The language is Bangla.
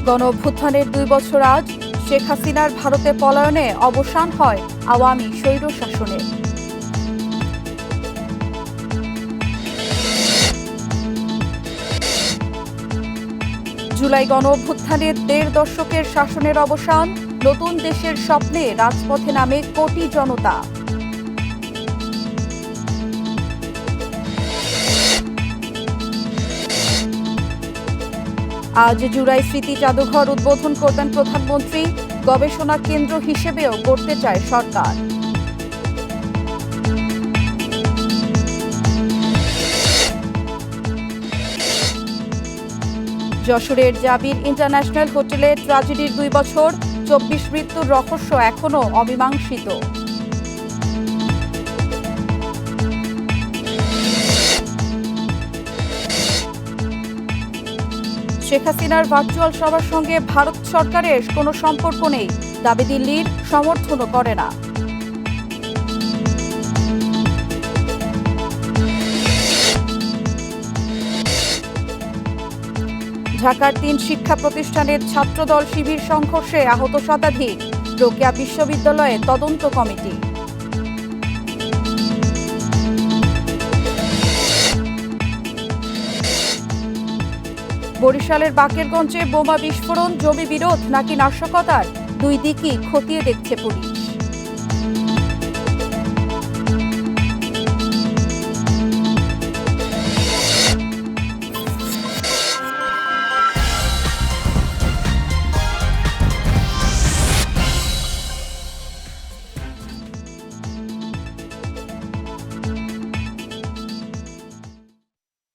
গণঅভ্যুত্থানের 2 বছর আজ শেখ হাসিনার ভারতে পলায়নে অবসান হয় আওয়ামী স্বৈরশাসনের। জুলাই গণঅভ্যুত্থানের 1.5 দশকের শাসনের অবসান, নতুন দেশের স্বপ্নে রাজপথে নামে কোটি জনতা। আজ জুলাই স্মৃতি জাদুঘর উদ্বোধন করবেন প্রধানমন্ত্রী। গবেষণা কেন্দ্র হিসেবেও গড়তে চায় সরকার। যশোরের জাবির ইন্টারন্যাশনাল হোটেলে ট্র্যাজেডির 2 বছর, 24 মৃত্যুর রহস্য এখনো অমীমাংসিত। শেখ হাসিনার ভার্চুয়াল সভার সঙ্গে ভারত সরকারের কোনো সম্পর্ক নেই, দাবি দিল্লির, সমর্থনও করে না। ঢাকার 3 শিক্ষা প্রতিষ্ঠানের ছাত্রদল শিবির সংঘর্ষে আহত শতাধিক, রোকেয়া বিশ্ববিদ্যালয়ে তদন্ত কমিটি। বরিশালের বাকেরগঞ্জে বোমা বিস্ফোরণ, জমি বিরোধ নাকি নাশকতার, 2 দিকই খতিয়ে দেখছে পুলিশ।